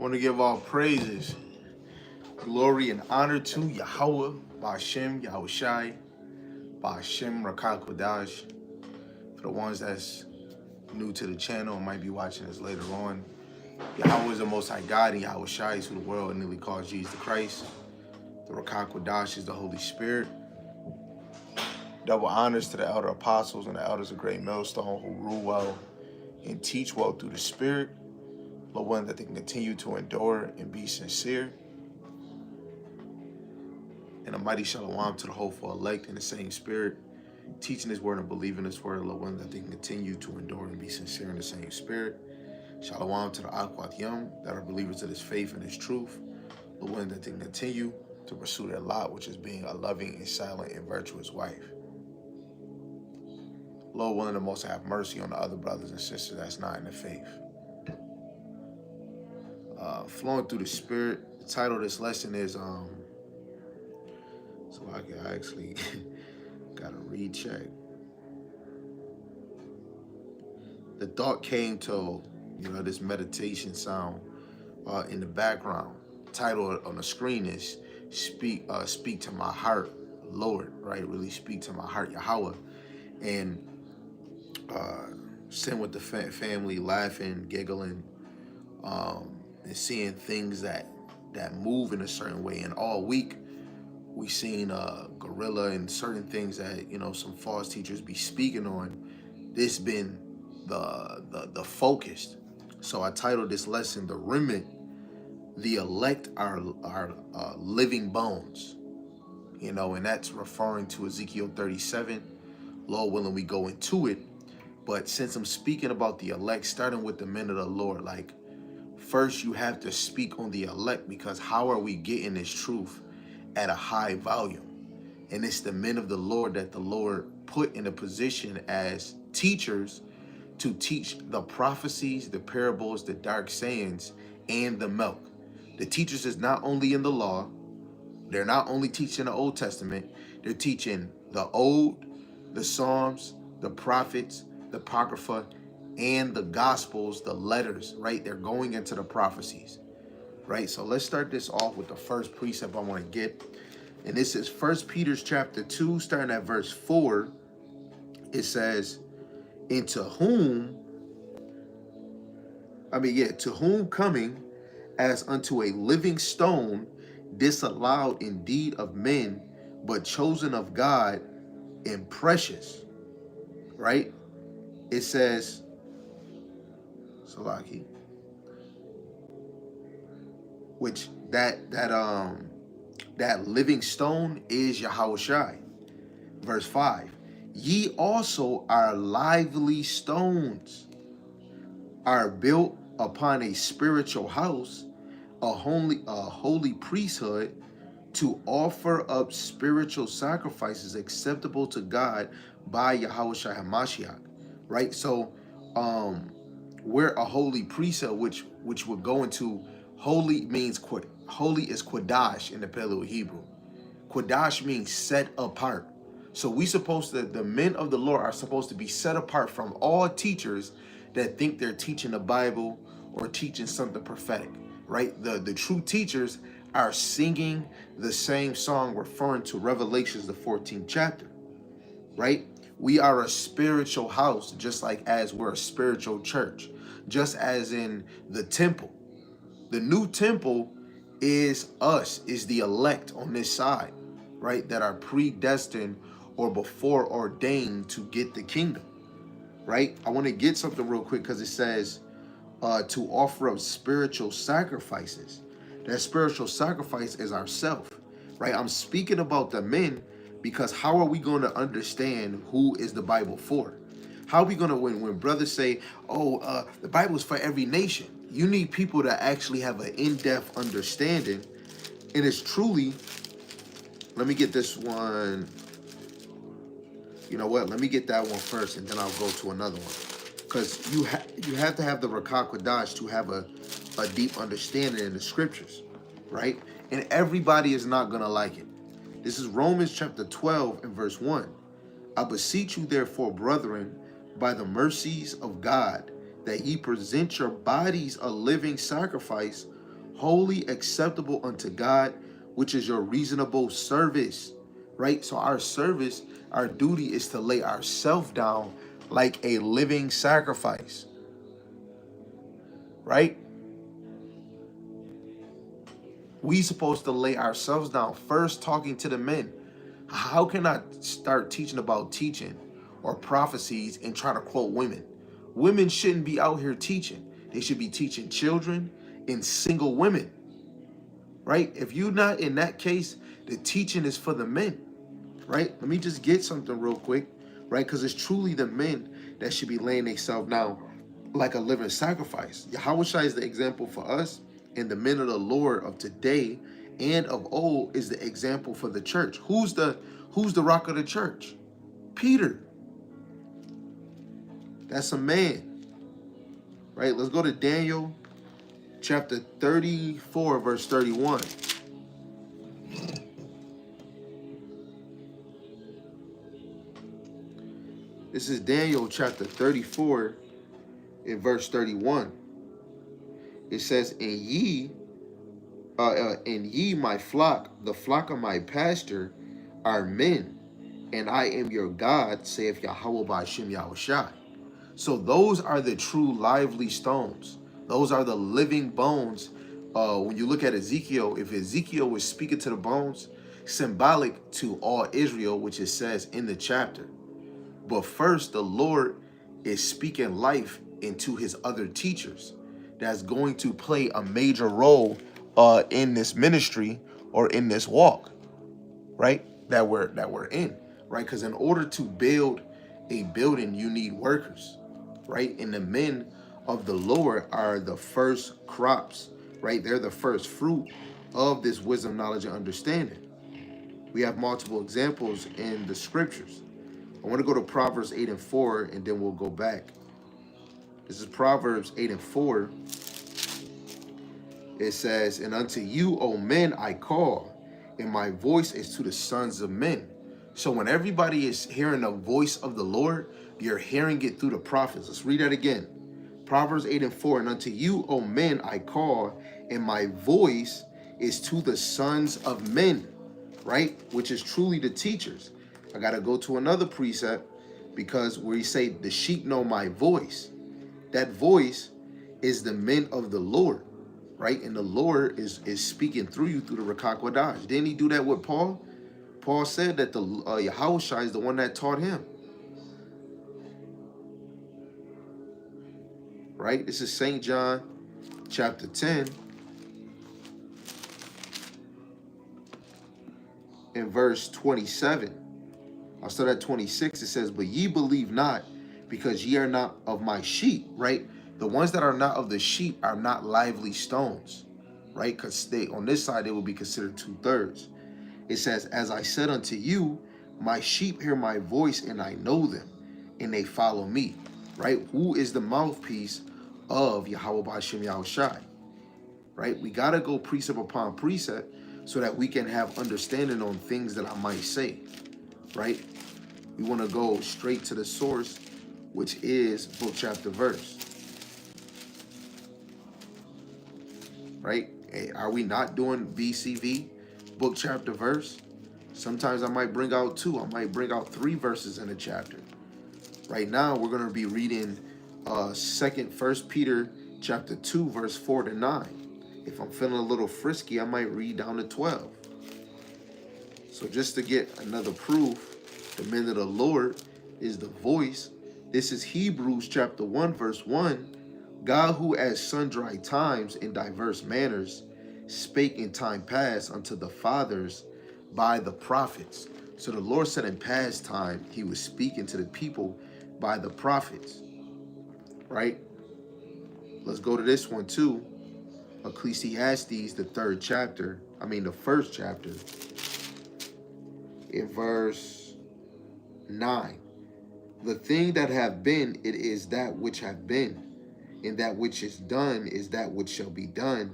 I want to give all praises, glory, and honor to Yahweh, Ba'ashem, Yahushai, Ba'ashem, Rakak Kodash. For the ones that's new to the channel and might be watching this later on, Yahweh is the Most High God, and Yahushai is who the world innately calls Jesus the Christ. The Rakak Kodash is the Holy Spirit. Double honors to the elder apostles and the elders of Great Millstone who rule well and teach well through the Spirit. Lord, one that they can continue to endure and be sincere. And a mighty shalom to the hopeful elect in the same Spirit, teaching His word and believing His word. Lord, one that they can continue to endure and be sincere in the same Spirit. Shalom to the Akwat Yom that are believers of His faith and His truth. Lord, one that they can continue to pursue their lot, which is being a loving and silent and virtuous wife. Lord, willing the Most have mercy on the other brothers and sisters that's not in the faith. Flowing through the Spirit. The title of this lesson is so I can actually gotta recheck. The thought came to this meditation sound in the background. The title on the screen is speak to my heart, Lord, right? Really speak to my heart, Yahweh. And sitting with the family, laughing, giggling, and seeing things that move in a certain way. And all week, we seen gorilla and certain things that some false teachers be speaking on. This been the focus. So I titled this lesson, "The Remnant, the elect are living bones." And that's referring to Ezekiel 37. Lord willing, we go into it. But since I'm speaking about the elect, starting with the men of the Lord, like, first you have to speak on the elect, because how are we getting this truth at a high volume? And it's the men of the Lord that the Lord put in a position as teachers to teach the prophecies, the parables, the dark sayings, and the milk. The teachers is not only in the law, they're not only teaching the Old Testament, they're teaching the Old, the Psalms, the prophets, the Apocrypha, and the Gospels, the letters, right? They're going into the prophecies, right? So let's start this off with the first precept I want to get. And this is 1 Peter chapter 2, starting at verse 4. It says, to whom coming as unto a living stone, disallowed indeed of men, but chosen of God and precious, right? It says, Salaki, which that living stone is Yahushai. Verse 5, ye also are lively stones, are built upon a spiritual house, a holy priesthood, to offer up spiritual sacrifices acceptable to God by Yahushua HaMashiach, right? So we're a holy priesthood, which would go into holy means holy is Quadash in the Paleo Hebrew. Quadash means set apart. So the men of the Lord are supposed to be set apart from all teachers that think they're teaching the Bible or teaching something prophetic, right? The true teachers are singing the same song referring to Revelations, the 14th chapter, right? We are a spiritual house, just like as we're a spiritual church, just as in the temple. The new temple is us, is the elect on this side, right? That are predestined or before ordained to get the kingdom, right? I want to get something real quick because it says to offer up spiritual sacrifices. That spiritual sacrifice is ourself, right? I'm speaking about the men because how are we going to understand who is the Bible for? How are we going to, when brothers say, the Bible is for every nation, you need people to actually have an in-depth understanding. And it's truly, let me get this one. You know what? Let me get that one first, and then I'll go to another one. Because you have to have the Rakak Kodash to have a deep understanding in the scriptures, right? And everybody is not going to like it. This is Romans chapter 12 and verse 1. I beseech you, therefore, brethren, by the mercies of God, that ye present your bodies a living sacrifice, Holy, acceptable unto God, which is your reasonable service, right? So our service, our duty is to lay ourselves down like a living sacrifice, right? We supposed to lay ourselves down first, talking to the men. How can I start teaching about teaching or prophecies and try to quote women? Women shouldn't be out here teaching. They should be teaching children and single women, right? If you're not in that case, the teaching is for the men, right? Let me just get something real quick, right? Because it's truly the men that should be laying themselves down like a living sacrifice. Yahushua is the example for us, and the men of the Lord of today and of old is the example for the church. Who's the rock of the church? Peter. That's a man, right? Let's go to Daniel chapter 34, verse 31. This is Daniel chapter 34 in verse 31. It says, and ye, my flock, the flock of my pasture, are men, and I am your God, saith Yahweh Ba'ashem Yahushai. So those are the true lively stones. Those are the living bones. When you look at Ezekiel, if Ezekiel was speaking to the bones, symbolic to all Israel, which it says in the chapter. But first, the Lord is speaking life into his other teachers that's going to play a major role in this ministry or in this walk, right? That we're in, right? Because in order to build a building, you need workers, right? And the men of the Lord are the first crops, right? They're the first fruit of this wisdom, knowledge, and understanding. We have multiple examples in the scriptures. I want to go to Proverbs 8 and 4, and then we'll go back. This is Proverbs 8 and 4. It says, and unto you, O men, I call, and my voice is to the sons of men. So when everybody is hearing the voice of the Lord, you're hearing it through the prophets. Let's read that again. Proverbs 8 and 4, and unto you, O men, I call, and my voice is to the sons of men, right? Which is truly the teachers. I got to go to another precept, because where you say, the sheep know my voice, that voice is the men of the Lord, right? And the Lord is speaking through you through the Rakak Wadash. Didn't he do that with Paul? Paul said that the Yahushua is the one that taught him, right? This is St. John chapter 10 and verse 27. I'll start at 26. It says, but ye believe not, because ye are not of my sheep, right? The ones that are not of the sheep are not lively stones, right? Because they on this side, they will be considered 2/3. It says, as I said unto you, my sheep hear my voice, and I know them, and they follow me, right? Who is the mouthpiece of Yahweh Ba'ashem Yahushai, right? We got to go precept upon precept so that we can have understanding on things that I might say, right? We want to go straight to the source, which is book, chapter, verse, right? Hey, are we not doing BCV, book, chapter, verse? Sometimes I might bring out 2. I might bring out 3 verses in a chapter. Right now, we're going to be reading First Peter chapter 2, verse 4 to 9. If I'm feeling a little frisky, I might read down to 12. So just to get another proof, the men of the Lord is the voice. This is Hebrews chapter 1, verse 1. God, who at sundry times in diverse manners spake in time past unto the fathers by the prophets. So the Lord said in past time, he was speaking to the people by the prophets, right? Let's go to this one too. Ecclesiastes, the first chapter, in verse 9. The thing that have been, it is that which have been, and that which is done is that which shall be done,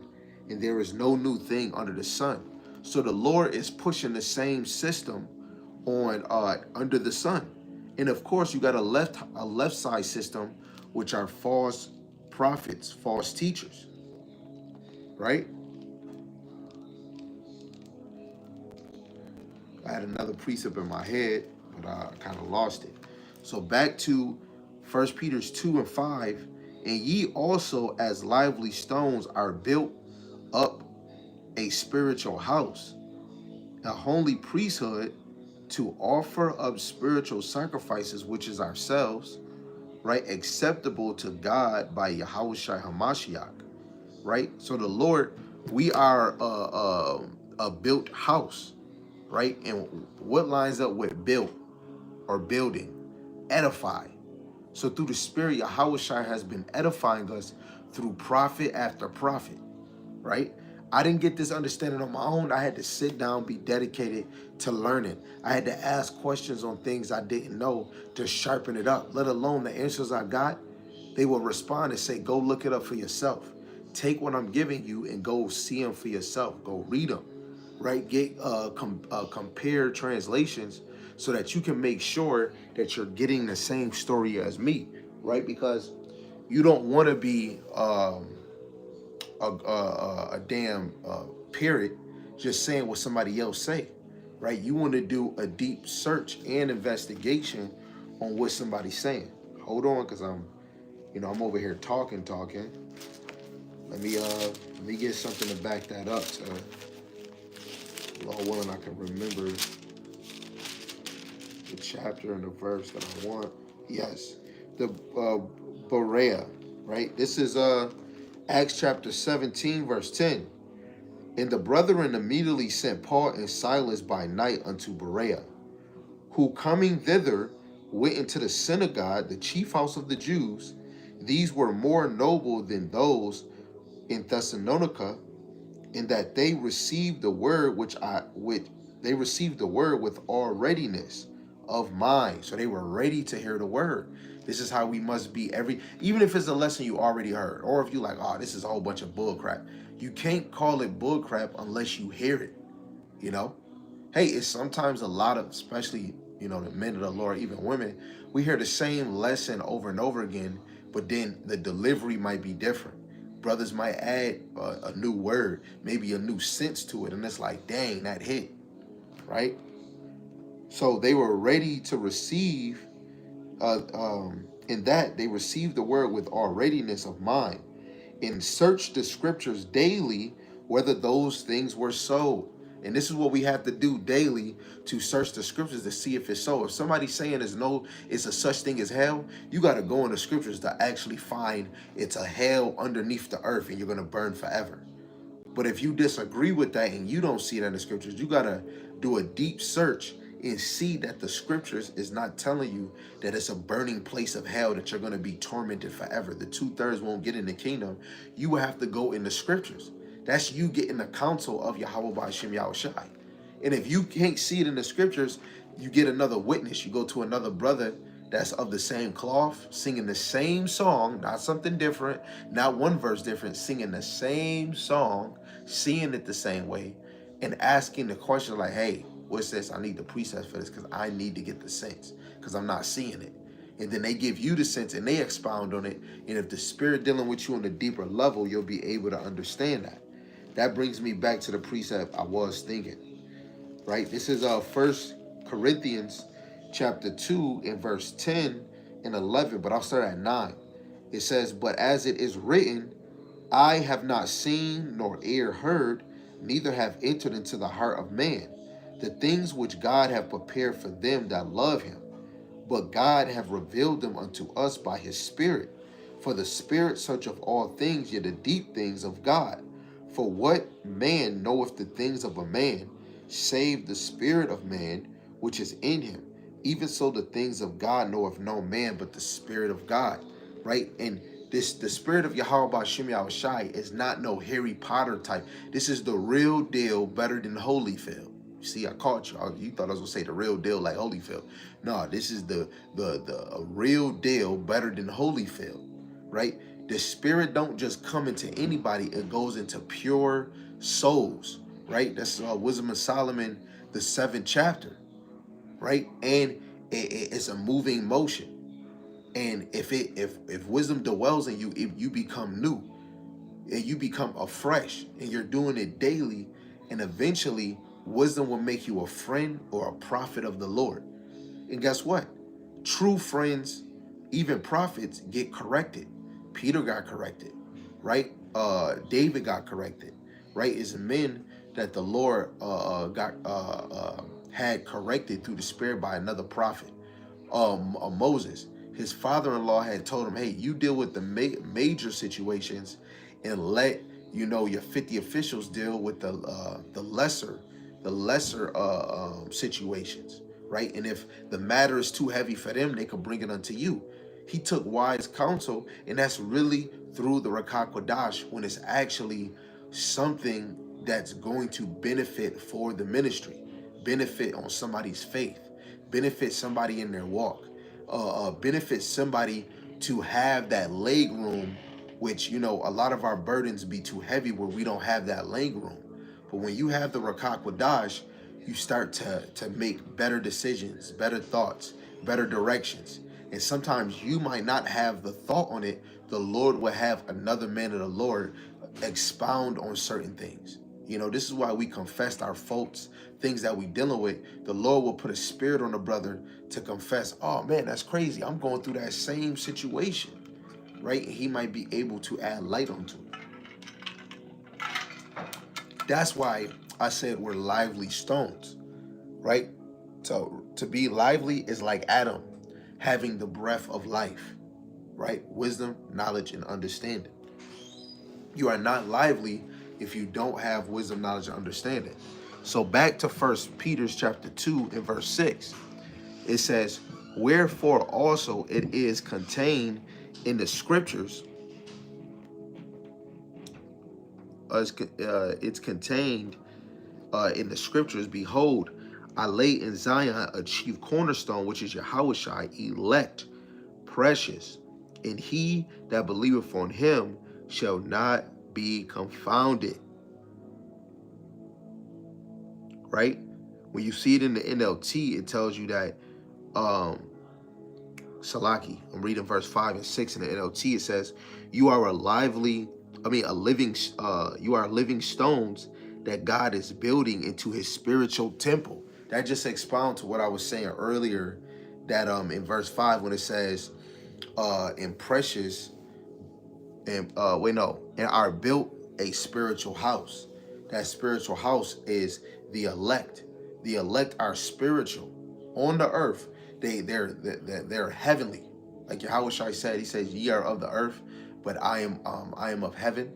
and there is no new thing under the sun. So the Lord is pushing the same system on under the sun. And of course, you got a left side system, which are false prophets, false teachers, right? I had another precept in my head, but I kind of lost it. So back to 1 Peter 2 and 5. And ye also as lively stones are built up a spiritual house, a holy priesthood, to offer up spiritual sacrifices, which is ourselves, right, acceptable to God by Yahushua Hamashiach, right? So the Lord, we are a built house, right? And what lines up with built or building? Edify. So through the Spirit, Yahushua has been edifying us through prophet after prophet, right? I didn't get this understanding on my own. I had to sit down, be dedicated to learning. I had to ask questions on things I didn't know to sharpen it up, let alone the answers I got. They will respond and say, go look it up for yourself. Take what I'm giving you and go see them for yourself. Go read them, right? Get compare translations so that you can make sure that you're getting the same story as me, right? Because you don't want to be a damn parrot just saying what somebody else say, right? You want to do a deep search and investigation on what somebody's saying. Hold on, because I'm over here talking. Let me get something to back that up. So, Lord willing, I can remember the chapter and the verse that I want. Yes, the Berea, right? This is Acts chapter 17, verse 10. And the brethren immediately sent Paul and Silas by night unto Berea, who coming thither went into the synagogue, the chief house of the Jews. These were more noble than those in Thessalonica, in that they received the word which they received the word with all readiness of mind. So they were ready to hear the word. This is how we must be even if it's a lesson you already heard, or if you like, oh, this is a whole bunch of bull crap. You can't call it bull crap unless you hear it, you know? Hey, it's sometimes a lot of, especially, the men of the Lord, even women, we hear the same lesson over and over again, but then the delivery might be different. Brothers might add a new word, maybe a new sense to it, and it's like, dang, that hit, right? So they were ready to receive, in that they received the word with all readiness of mind, and searched the scriptures daily whether those things were so. And this is what we have to do daily, to search the scriptures to see if it's so. If somebody's saying it's a such thing as hell, you got to go in the scriptures to actually find it's a hell underneath the earth and you're going to burn forever. But if you disagree with that and you don't see that in the scriptures, you got to do a deep search and see that the scriptures is not telling you that it's a burning place of hell that you're going to be tormented forever. The 2/3 won't get in the kingdom. You will have to go in the scriptures. That's you getting the counsel of Yahweh Ba'ashem Yahushai. And if you can't see it in the scriptures, you get another witness. You go to another brother that's of the same cloth, singing the same song, not something different, not one verse different, singing the same song, seeing it the same way, and asking the question like, hey, what's this? I need the precepts for this because I need to get the sense because I'm not seeing it. And then they give you the sense and they expound on it. And if the Spirit dealing with you on a deeper level, you'll be able to understand that. That brings me back to the precept I was thinking, right? This is 1 Corinthians chapter 2 and verse 10 and 11, but I'll start at 9. It says, but as it is written, I have not seen nor ear heard, neither have entered into the heart of man, the things which God hath prepared for them that love him. But God hath revealed them unto us by his Spirit. For the Spirit searcheth all things, yet the deep things of God. For what man knoweth the things of a man, save the spirit of man which is in him? Even so the things of God knoweth no man but the Spirit of God. Right? And the spirit of Yahweh Ba'ashem Yahushai is not no Harry Potter type. This is the real deal, better than Holyfield. See, I caught you. You thought I was gonna say the real deal like Holyfield. No, this is the real deal, better than Holyfield, right? The Spirit don't just come into anybody; it goes into pure souls, right? That's Wisdom of Solomon, the 7th chapter, right? And it's a moving motion. And if wisdom dwells in you, if you become new, and you become afresh, and you're doing it daily, and eventually Wisdom will make you a friend or a prophet of the Lord. And guess what? True friends, even prophets, get corrected. Peter got corrected, right? David got corrected, right? It's men that the Lord had corrected through the Spirit by another prophet. Moses, his father-in-law had told him, "Hey, you deal with the major situations, and let your 50 officials deal with the lesser situations." Right? And if the matter is too heavy for them, they could bring it unto you. He took wise counsel, and that's really through the Rakak Kodash, when it's actually something that's going to benefit for the ministry, benefit on somebody's faith, benefit somebody in their walk, benefit somebody to have that leg room, which, a lot of our burdens be too heavy where we don't have that leg room. But when you have the Rakak Kodash, you start to make better decisions, better thoughts, better directions. And sometimes you might not have the thought on it. The Lord will have another man of the Lord expound on certain things. This is why we confessed our faults, things that we dealing with. The Lord will put a spirit on the brother to confess, oh man, that's crazy. I'm going through that same situation, right? And he might be able to add light onto it. That's why I said we're lively stones, right? So to be lively is like Adam having the breath of life, right? Wisdom, knowledge, and understanding. You are not lively if you don't have wisdom, knowledge, and understanding. So back to 1 Peter chapter 2 and verse 6. It says, wherefore also it is contained in the scriptures, it's contained in the scriptures, behold, I lay in Zion a chief cornerstone, which is Yahushua, elect, precious, and he that believeth on him shall not be confounded. Right? When you see it in the NLT, it tells you that Salaki, I'm reading verse 5 and 6 in the NLT, it says, you are you are living stones that God is building into his spiritual temple. That just expounds to what I was saying earlier, that in verse 5 when it says and precious and and are built a spiritual house. That spiritual house is the elect. The elect are spiritual on the earth. They're heavenly. Like Yahushua said, he says, ye are of the earth, but I am of heaven.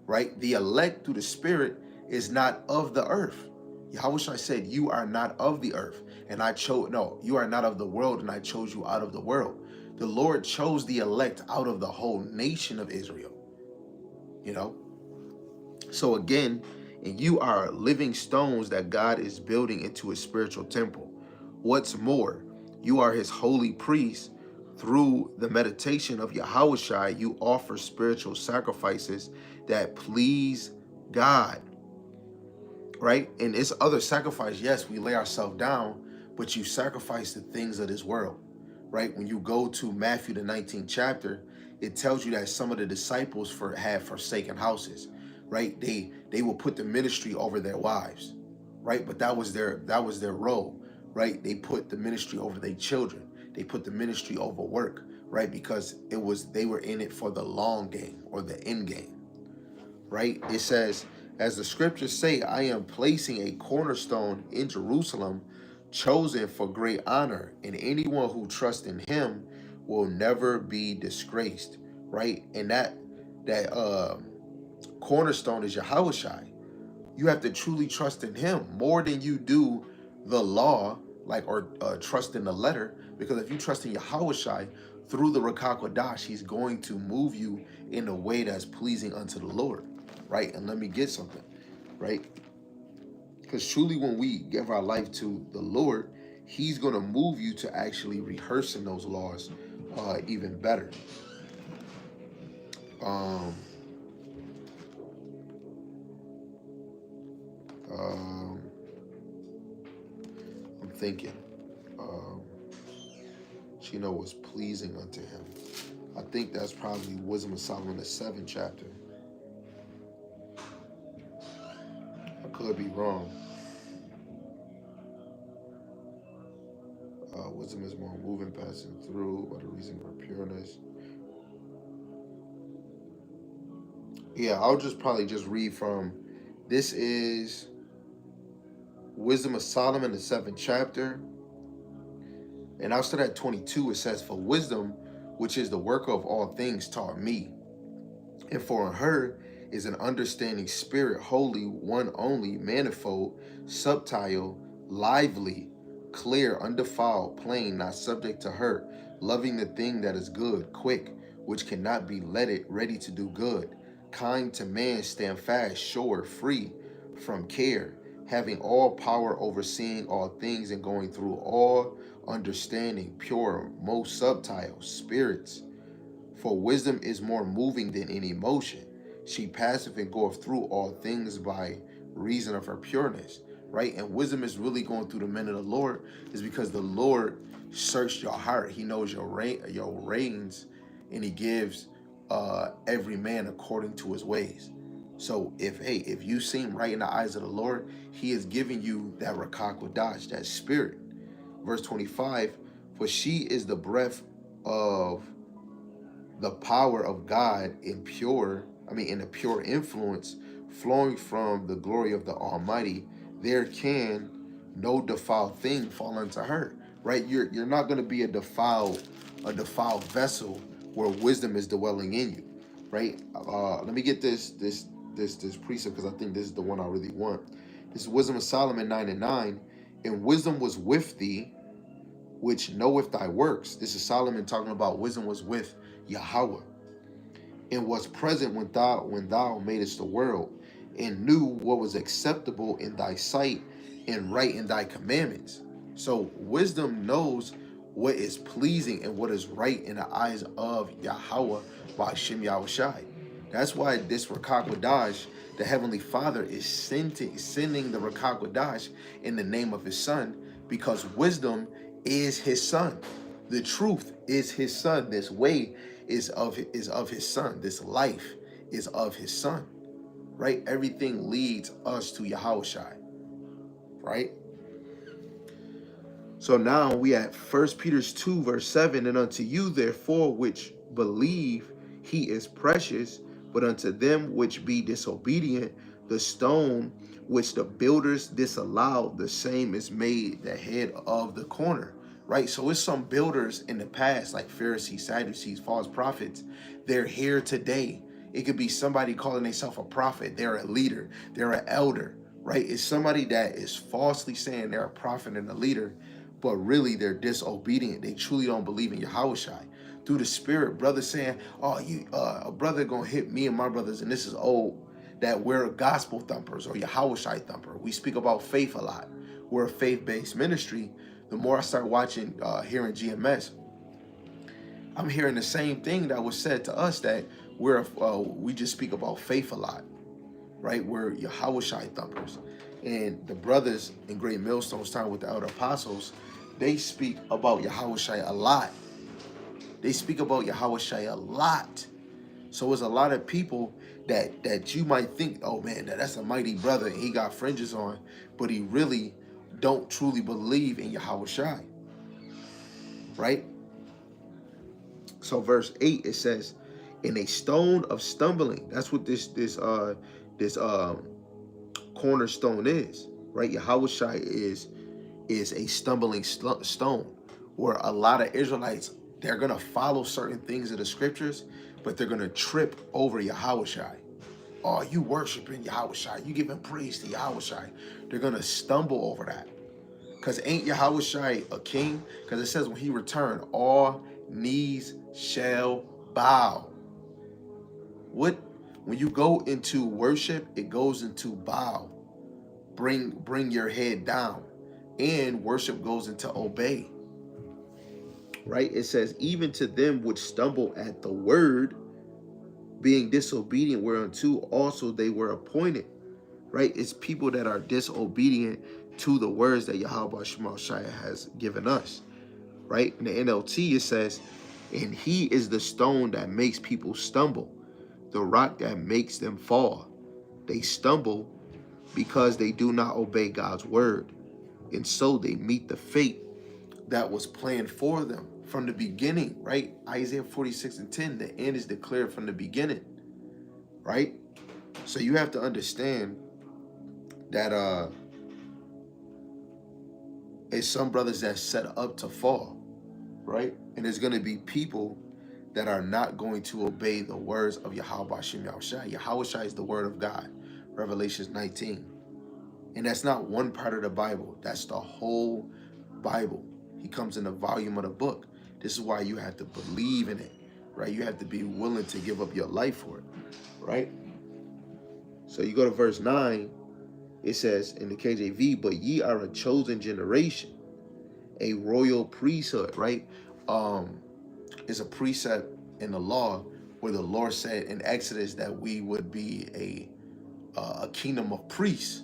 Right? The elect through the spirit is not of the earth. Yahushua said, you are not of the earth, and you are not of the world, and I chose you out of the world. The Lord chose the elect out of the whole nation of Israel. So again, and you are living stones that God is building into his spiritual temple. What's more, you are his holy priest. Through the meditation of Yahushua, you offer spiritual sacrifices that please God. Right? And it's other sacrifice. Yes, we lay ourselves down, but you sacrifice the things of this world. Right? When you go to Matthew the 19th chapter, it tells you that some of the disciples had forsaken houses. Right? They will put the ministry over their wives. Right? But that was their role. Right? They put the ministry over their children. They put the ministry over work. Right? Because they were in it for the long game or the end game. Right? It says, as the scriptures say, I am placing a cornerstone in Jerusalem, chosen for great honor, and anyone who trusts in him will never be disgraced. Right? And that cornerstone is Yahushua. You have to truly trust in him more than you do the law, or trust in the letter. Because if you trust in Yahushua through the Rakak Kodash, he's going to move you in a way that's pleasing unto the Lord. Right? And let me get something, right? Because truly when we give our life to the Lord, he's going to move you to actually rehearsing those laws even better. I'm thinking, was pleasing unto him. I think that's probably Wisdom of Solomon, the 7th chapter. I could be wrong. Wisdom is more moving, passing through by the reason of her pureness. Yeah, I'll just probably just read from. This is Wisdom of Solomon, the 7th chapter, and I'll start at 22. It says, "For wisdom, which is the worker of all things, taught me, and for her is an understanding spirit, holy, one only, manifold, subtile, lively, clear, undefiled, plain, not subject to hurt, loving the thing that is good, quick, which cannot be letted, ready to do good, kind to man, stand fast, sure, free from care, having all power, overseeing all things, and going through all understanding, pure, most subtile, spirits. For wisdom is more moving than any emotion. She passeth and goeth through all things by reason of her pureness." Right? And wisdom is really going through the men of the Lord, is because the Lord searched your heart. He knows your reins, and he gives every man according to his ways. So if you seem right in the eyes of the Lord, he is giving you that Rakak Wadash, that spirit. Verse 25, "For she is the breath of the power of God in a pure influence flowing from the glory of the Almighty. There can no defiled thing fall into her." Right? You're not going to be a defiled vessel where wisdom is dwelling in you. Right? Let me get this precept, because I think this is the one I really want. This is Wisdom of Solomon 9:9. "And wisdom was with thee, which knoweth thy works." This is Solomon talking about wisdom was with Yahweh, "and was present when thou madest the world, and knew what was acceptable in thy sight, and right in thy commandments." So wisdom knows what is pleasing and what is right in the eyes of Yahweh by Shem Yahushai. That's why this Rakak Wadash, the Heavenly Father, is sending the Rakak Wadash in the name of his Son, because wisdom is his Son. The truth is his Son. This way is of his Son. This life is of his Son. Right? Everything leads us to Yahushai. Right? So now we at 1 Peter 2 verse 7. "And unto you therefore which believe he is precious, but unto them which be disobedient, the stone which the builders disallowed, the same is made the head of the corner." Right? So it's some builders in the past, like Pharisees, Sadducees, false prophets. They're here today. It could be somebody calling themselves a prophet. They're a leader. They're an elder. Right? It's somebody that is falsely saying they're a prophet and a leader, but really they're disobedient. They truly don't believe in Yahushai. Through the Spirit, brother saying, "Oh, a brother gonna hit me and my brothers," and this is old, that we're gospel thumpers or Yahushai thumper. We speak about faith a lot. We're a faith-based ministry. The more I start watching, hearing GMS, I'm hearing the same thing that was said to us, that we just speak about faith a lot. Right? We're Yahushai thumpers. And the brothers in Great Millstone's time with the elder apostles, they speak about Yahushai a lot. They speak about Yahushai a lot. So there's a lot of people that you might think, "Oh man, that's a mighty brother and he got fringes on," but he really don't truly believe in Yahushai. Right? So verse 8, it says, "In a stone of stumbling." That's what this cornerstone is. Right? Yahushai is a stumbling stone, where a lot of Israelites, they're going to follow certain things of the scriptures, but they're going to trip over Yahushai. "Oh, you worshiping Yahushai. You giving praise to Yahushai." They're going to stumble over that. Because ain't Yahushai a king? Because it says when he returned, all knees shall bow. When you go into worship, it goes into bow. Bring your head down. And worship goes into obey. Right? It says, "Even to them which stumble at the word, being disobedient whereunto also they were appointed." Right? It's people that are disobedient to the words that Yahweh Shemashai has given us. Right? In the NLT it says, "And he is the stone that makes people stumble, the rock that makes them fall. They stumble because they do not obey God's word, and so they meet the fate that was planned for them from the beginning, right? Isaiah 46:10, the end is declared from the beginning, right? So you have to understand that it's some brothers that's set up to fall, right? And there's going to be people that are not going to obey the words of Yahweh Hashem Yahushai. Yahushai is the word of God, Revelations 19. And that's not one part of the Bible. That's the whole Bible. He comes in the volume of the book. This is why you have to believe in it, right? You have to be willing to give up your life for it, right? So you go to verse 9, it says in the KJV, but ye are a chosen generation, a royal priesthood, right? It's a precept in the law where the Lord said in Exodus that we would be a kingdom of priests.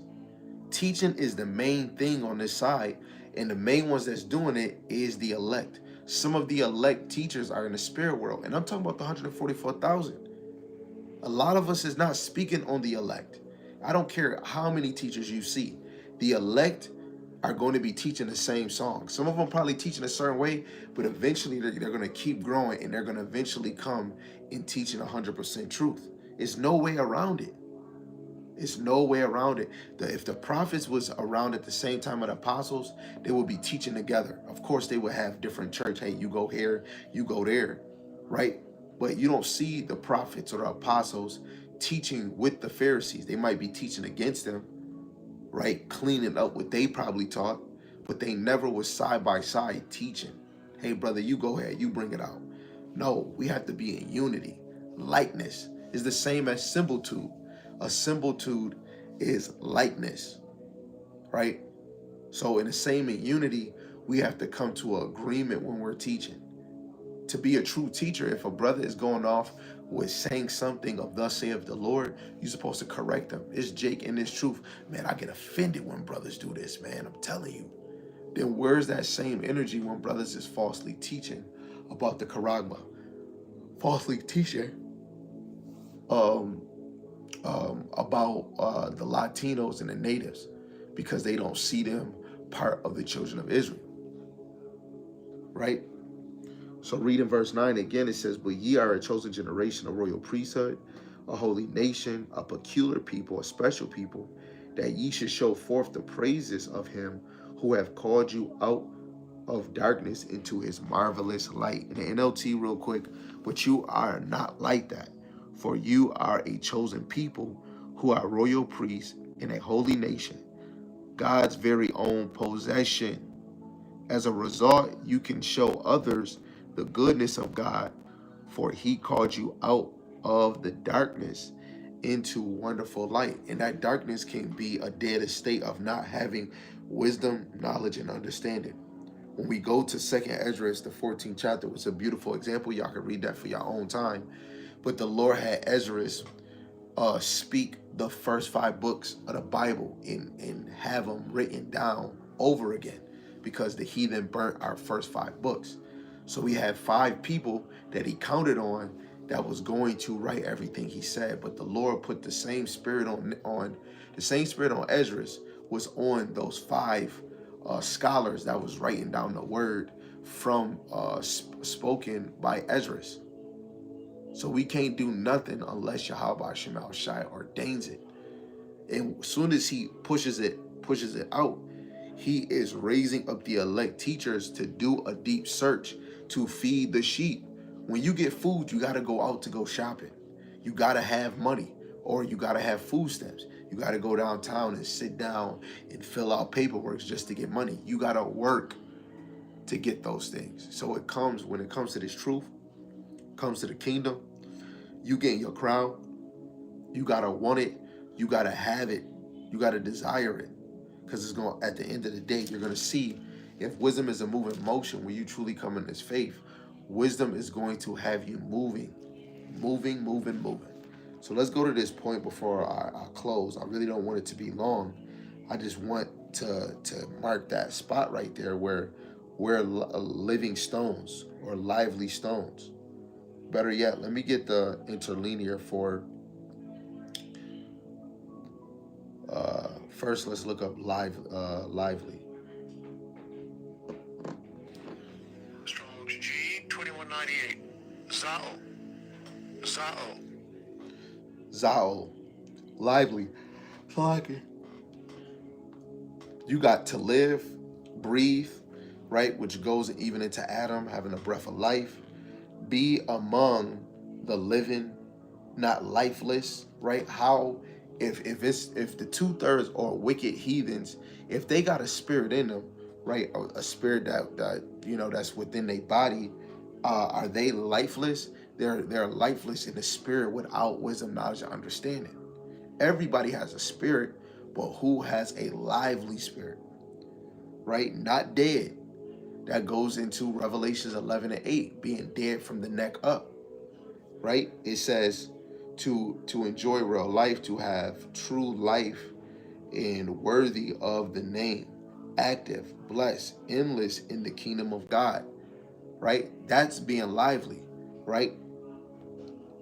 Teaching is the main thing on this side, and the main ones that's doing it is the elect. Some of the elect teachers are in the spirit world, and I'm talking about the 144,000. A lot of us is not speaking on the elect. I don't care how many teachers you see. The elect are going to be teaching the same song. Some of them probably teaching a certain way, but eventually they're going to keep growing, and they're going to eventually come in teaching 100% truth. There's no way around it. It's no way around it. If the prophets was around at the same time of the apostles, they would be teaching together. Of course, they would have different church. Hey, you go here, you go there, right? But you don't see the prophets or the apostles teaching with the Pharisees. They might be teaching against them, right? Cleaning up what they probably taught, but they never was side by side teaching. Hey, brother, you go ahead, you bring it out. No, we have to be in unity. Likeness is the same as similitude. A similitude is likeness, right? So in the same in unity, we have to come to an agreement when we're teaching. To be a true teacher, if a brother is going off with saying something of thus saith the Lord, you're supposed to correct them. It's Jake in this truth. Man, I get offended when brothers do this, man. I'm telling you. Then where's that same energy when brothers is falsely teaching about the Karagma? Falsely teaching about the Latinos and the natives because they don't see them part of the children of Israel, right? So reading verse 9 again, it says, but ye are a chosen generation, a royal priesthood, a holy nation, a peculiar people, a special people, that ye should show forth the praises of him who have called you out of darkness into his marvelous light. In the NLT real quick, but you are not like that. For you are a chosen people who are royal priests and a holy nation, God's very own possession. As a result, you can show others the goodness of God, for he called you out of the darkness into wonderful light. And that darkness can be a dead estate of not having wisdom, knowledge, and understanding. When we go to 2nd Esdras, the 14th chapter, it's a beautiful example. Y'all can read that for your own time. But the Lord had Esdras speak the first 5 books of the Bible and have them written down over again because the heathen burnt our first 5 books. So we had 5 people that he counted on that was going to write everything he said. But the Lord put the same spirit on the same spirit on Esdras was on those 5 scholars that was writing down the word from spoken by Esdras. So we can't do nothing unless Yahweh Shema Shai ordains it. And as soon as he pushes it out, he is raising up the elect teachers to do a deep search to feed the sheep. When you get food, you got to go out to go shopping. You got to have money, or you got to have food stamps. You got to go downtown and sit down and fill out paperwork just to get money. You got to work to get those things. So when it comes to this truth, comes to the kingdom, you get your crown, you gotta want it, you gotta have it, you gotta desire it, because it's going, at the end of the day, you're gonna see if wisdom is a moving motion. When you truly come in this faith, wisdom is going to have you moving. So let's go to this point before I close. I really don't want it to be long. I just want to mark that spot right there where we're living stones or lively stones. Better yet, let me get the interlinear for, first let's look up lively. 98. Zao. Zao. Zao, lively. So like it. You got to live, breathe, right? Which goes even into Adam having a breath of life. Be among the living, not lifeless, right? How if the 2/3 are wicked heathens, if they got a spirit in them, right? A spirit that that's within their body, are they lifeless? They're lifeless in the spirit without wisdom, knowledge, and understanding. Everybody has a spirit, but who has a lively spirit, right? Not dead. That goes into Revelations 11 and 8, being dead from the neck up, right? It says to enjoy real life, to have true life and worthy of the name, active, blessed, endless in the kingdom of God, right? That's being lively, right?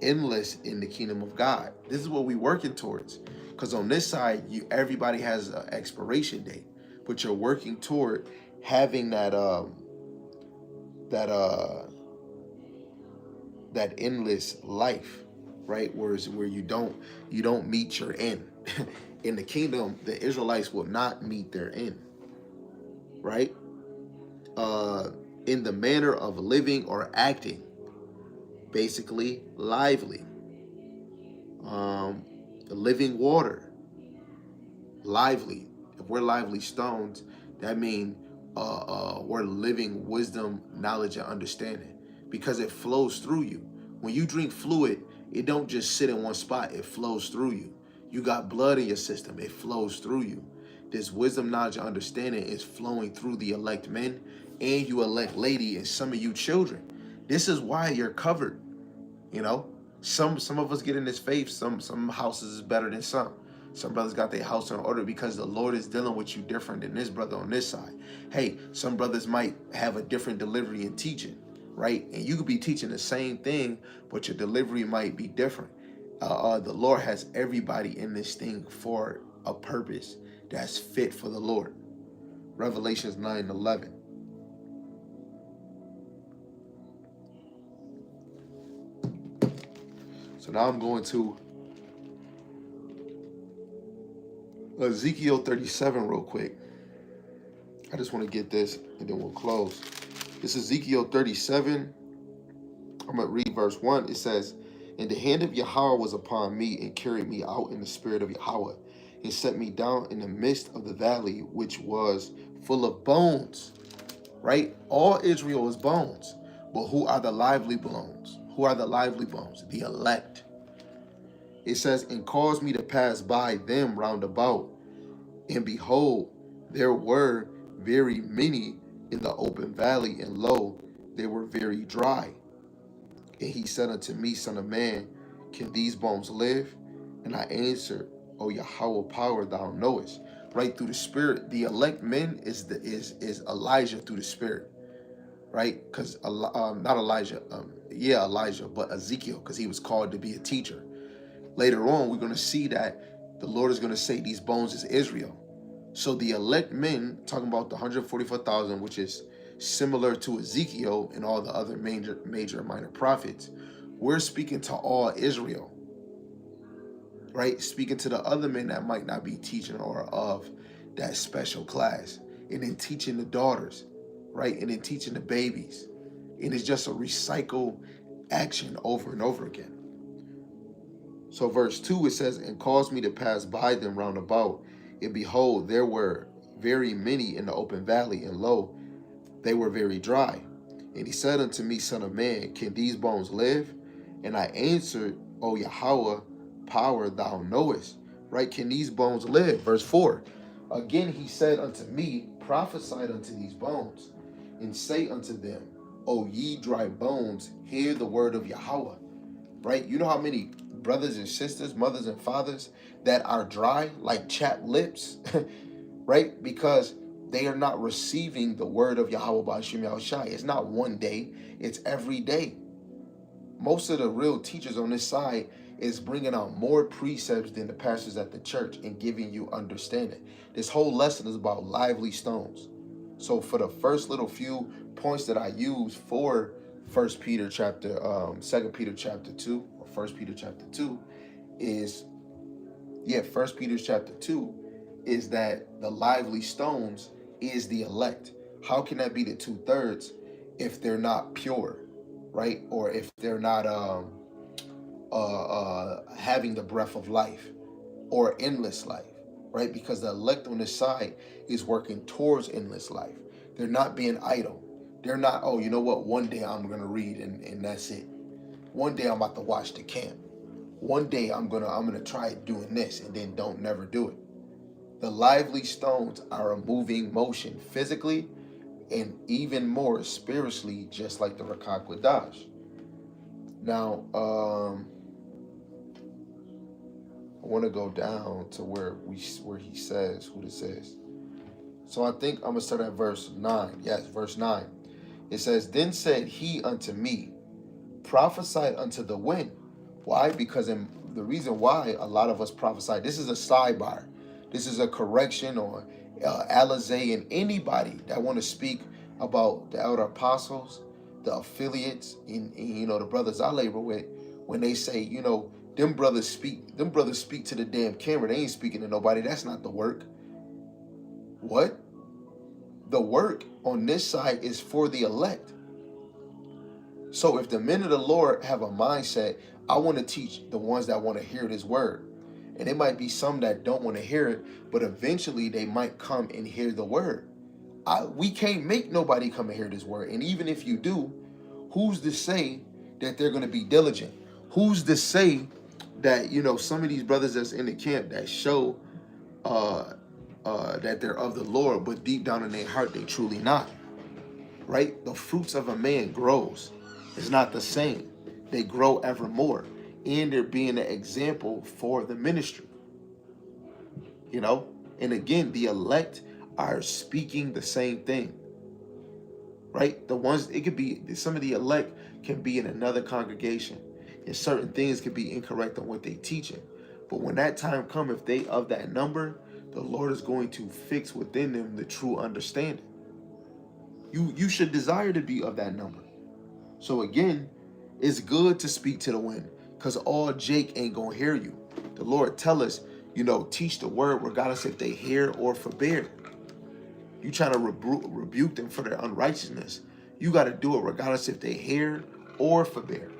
Endless in the kingdom of God. This is what we're working towards. Because on this side, everybody has an expiration date, but you're working toward having that that endless life, right? Where you don't meet your end. In the kingdom, the Israelites will not meet their end, right? Uh, in the manner of living or acting, basically lively. The living water, lively. If we're lively stones, that means we're living wisdom, knowledge, and understanding, because it flows through you. When you drink fluid, it don't just sit in one spot. It flows through you. You got blood in your system. It flows through you. This wisdom, knowledge, and understanding is flowing through the elect men and you elect lady and some of you children. This is why you're covered. You know, some of us get in this faith. Some houses is better than some. Some brothers got their house in order because the Lord is dealing with you different than this brother on this side. Hey, some brothers might have a different delivery in teaching, right? And you could be teaching the same thing, but your delivery might be different. The Lord has everybody in this thing for a purpose that's fit for the Lord. Revelations 9:11. So now I'm going to Ezekiel 37 real quick. I just want to get this and then we'll close. This is Ezekiel 37. I'm going to read verse 1. It says, "And the hand of Yahweh was upon me and carried me out in the spirit of Yahweh and set me down in the midst of the valley, which was full of bones." Right? All Israel is bones. But who are the lively bones? Who are the lively bones? The elect. It says, "And caused me to pass by them round about. And behold, there were very many in the open valley, and lo, they were very dry. And he said unto me, Son of man, can these bones live? And I answered, O Yahweh power, thou knowest." Right, through the spirit, the elect men is Elijah through the spirit, right? Because not Elijah, Elijah, but Ezekiel, because he was called to be a teacher. Later on, we're going to see that the Lord is going to say these bones is Israel. So the elect men, talking about the 144,000, which is similar to Ezekiel and all the other major and minor prophets, we're speaking to all Israel, right? Speaking to the other men that might not be teaching or of that special class, and then teaching the daughters, right? And then teaching the babies. And it's just a recycle action over and over again. So verse 2, it says, "And caused me to pass by them round about, and behold, there were very many in the open valley, and lo, they were very dry. And he said unto me, Son of man, can these bones live? And I answered, O Yahweh, power, thou knowest." Right? Can these bones live? Verse 4. "Again he said unto me, prophesy unto these bones, and say unto them, O ye dry bones, hear the word of Yahweh." Right? You know how many brothers and sisters, mothers and fathers that are dry like chapped lips, right? Because they are not receiving the word of Yahweh B'Hashem Yahushai. It's not one day, it's every day. Most of the real teachers on this side is bringing out more precepts than the pastors at the church and giving you understanding. This whole lesson is about lively stones. So for the first little few points that I use for First Peter chapter, Second Peter chapter 2, or First Peter chapter 2 is, First Peter chapter 2 is that the lively stones is the elect. How can that be the 2/3 if they're not pure, right? Or if they're not having the breath of life or endless life, right? Because the elect on this side is working towards endless life. They're not being idle. They're not, oh, you know what? One day I'm gonna read and that's it. One day I'm about to watch the camp. One day I'm gonna try doing this and then don't never do it. The lively stones are a moving motion physically and even more spiritually, just like the Rakak Wadash. Now, I want to go down to where he says what it says. So I think I'm gonna start at verse 9. Yes, verse 9. It says, "Then said he unto me, prophesy unto the wind." Why? Because the reason why a lot of us prophesy. This is a sidebar. This is a correction on Alizé and anybody that want to speak about the elder apostles, the affiliates, in the brothers I labor with. When they say, them brothers speak to the damn camera. They ain't speaking to nobody. That's not the work. What? The work on this side is for the elect. So if the men of the Lord have a mindset, I want to teach the ones that want to hear this word. And it might be some that don't want to hear it, but eventually they might come and hear the word. We can't make nobody come and hear this word. And even if you do, who's to say that they're going to be diligent? Who's to say that, some of these brothers that's in the camp that show that they're of the Lord, but deep down in their heart, they truly not, right? The fruits of a man grows. It's not the same. They grow ever more. And they're being an example for the ministry, And again, the elect are speaking the same thing, right? The ones, it could be, some of the elect can be in another congregation, and certain things could be incorrect on what they teaching. But when that time comes, if they of that number, the Lord is going to fix within them the true understanding. You should desire to be of that number. So again, it's good to speak to the wind, because all Jake ain't gonna hear you. The Lord tell us, teach the word regardless if they hear or forbear. You trying to rebuke them for their unrighteousness. You got to do it regardless if they hear or forbear.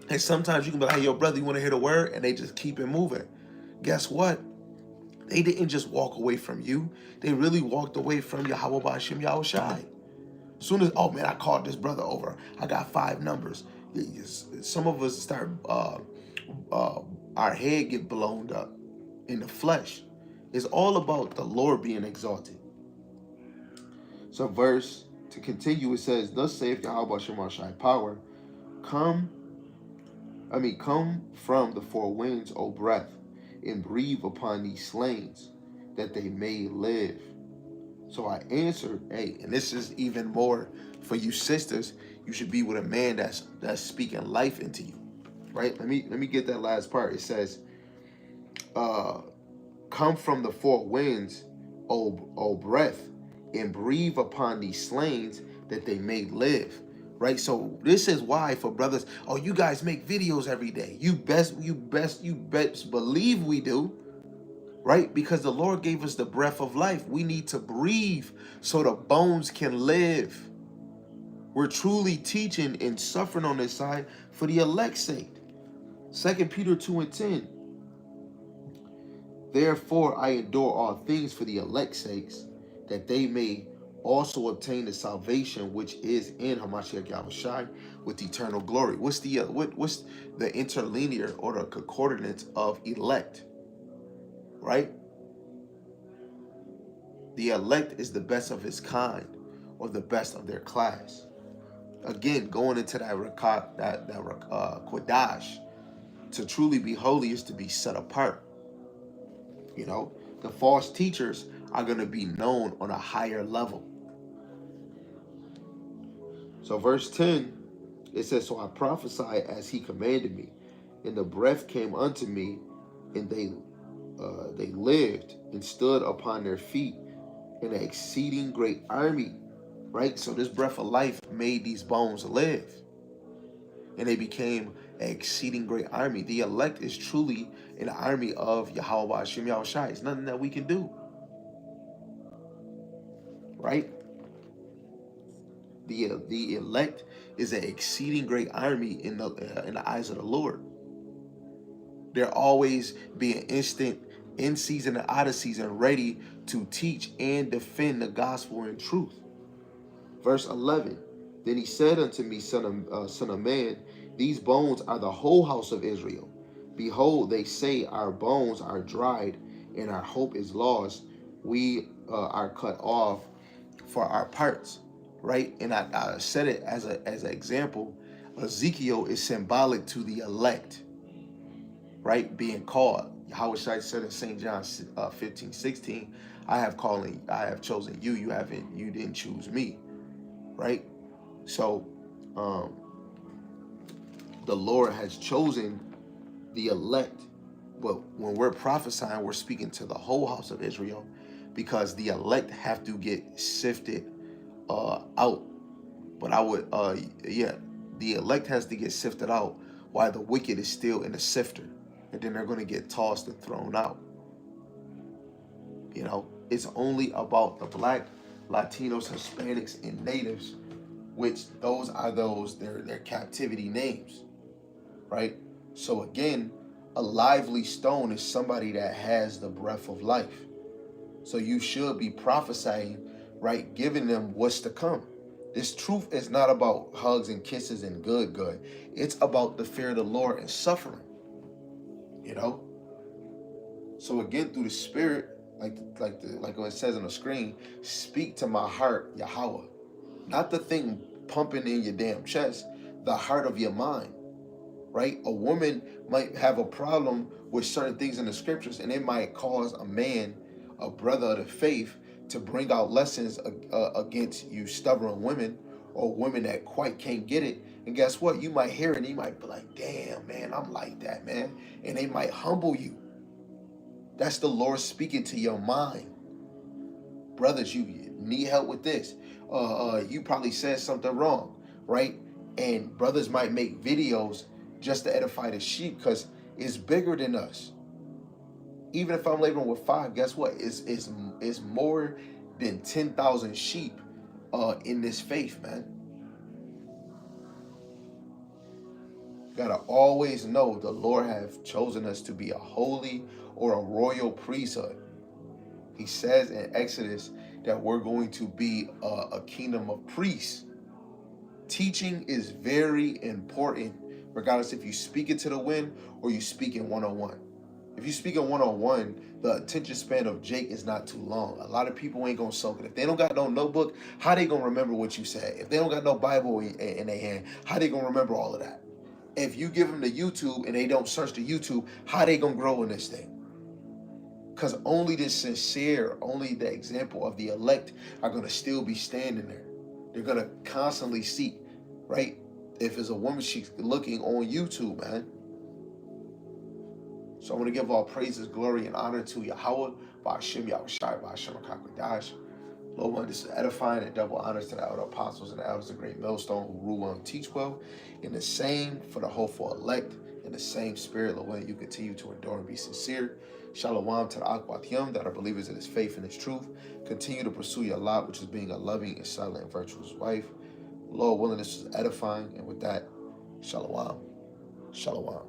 And sometimes you can be like, hey, yo, brother, you want to hear the word? And they just keep it moving. Guess what? They didn't just walk away from you. They really walked away from Yahweh Ba'ashem Yahushai. As soon as, oh man, I called this brother over. I got 5 numbers. Some of us start, our head get blown up in the flesh. It's all about the Lord being exalted. So to continue, it says, "Thus saith Yahweh Shemashai power, come from the 4 winds, O breath, and breathe upon these slains, that they may live." So I answered, hey, and this is even more for you sisters. You should be with a man that's speaking life into you, right? Let me get that last part. It says, "Come from the 4 winds, O breath, and breathe upon these slains, that they may live." Right? So this is why for brothers, oh, you guys make videos every day. You best believe we do. Right? Because the Lord gave us the breath of life. We need to breathe so the bones can live. We're truly teaching and suffering on this side for the elect's sake. 2 Peter 2:10. "Therefore I endure all things for the elect's sakes, that they may also obtain the salvation which is in Hamashiach Yahushai with eternal glory." What's the interlinear or the concordance of elect? Right? The elect is the best of his kind, or the best of their class. Again, going into that Kodash, to truly be holy is to be set apart. The false teachers are going to be known on a higher level. So verse 10, it says, "So I prophesied as he commanded me, and the breath came unto me, and they lived and stood upon their feet, an exceeding great army, right? So this breath of life made these bones live, and they became an exceeding great army. The elect is truly an army of Yahweh Hashem Yahushai. It's nothing that we can do, right? The elect is an exceeding great army in the eyes of the Lord. They're always being instant, in season and out of season, ready to teach and defend the gospel in truth. Verse 11. Then he said unto me, son of man, these bones are the whole house of Israel. Behold, they say, our bones are dried, and our hope is lost. We are cut off for our parts. Right? And I said it as an example. Ezekiel is symbolic to the elect, right? Being called. Yahweh Shai said in St. John 15:16, I have chosen you. You didn't choose me. Right? So the Lord has chosen the elect. But when we're prophesying, we're speaking to the whole house of Israel, because the elect have to get sifted out. But the elect has to get sifted out while the wicked is still in the sifter. And then they're going to get tossed and thrown out. You know, it's only about the black, Latinos, Hispanics, and natives, which they're captivity names, right? So again, a lively stone is somebody that has the breath of life. So you should be prophesying, right? Giving them what's to come. This truth is not about hugs and kisses and good. It's about the fear of the Lord and suffering, you know? So again, through the Spirit, like what it says on the screen, speak to my heart, Yahweh. Not the thing pumping in your damn chest, the heart of your mind, right? A woman might have a problem with certain things in the scriptures, and it might cause a man, a brother of the faith, to bring out lessons against you stubborn women, or women that quite can't get it. And guess what? You might hear it and you might be like, damn, man, I'm like that, man. And they might humble you. That's the Lord speaking to your mind. Brothers, you need help with this. You probably said something wrong, right? And brothers might make videos just to edify the sheep, because it's bigger than us. Even if I'm laboring with 5, guess what? It's more than 10,000 sheep in this faith, man. Gotta always know the Lord have chosen us to be a holy or a royal priesthood. He says in Exodus that we're going to be a kingdom of priests. Teaching is very important, regardless if you speak it to the wind or you speak in one-on-one. If you speak in one-on-one, the attention span of Jake is not too long. A lot of people ain't gonna soak it. If they don't got no notebook, how they gonna remember what you said? If they don't got no Bible in their hand, how they gonna remember all of that? If you give them the YouTube and they don't search the YouTube, how they gonna grow in this thing? Because only the sincere, only the example of the elect are gonna still be standing there. They're gonna constantly seek, right? If it's a woman, she's looking on YouTube, man. So I want to give all praises, glory, and honor to Yahweh, Ba'ashem Yahushai, Ba'ashem HaKadosh. Lord, one, this is edifying, and double honors to the elder apostles and the elders of the great millstone who rule well and teach well. And the same for the hopeful elect, in the same spirit, Lord, you continue to endure and be sincere. Shalom to the Akwatiyam that are believers in his faith and his truth. Continue to pursue your lot, which is being a loving and silent and virtuous wife. Lord willing, this is edifying. And with that, shalom. Shalom.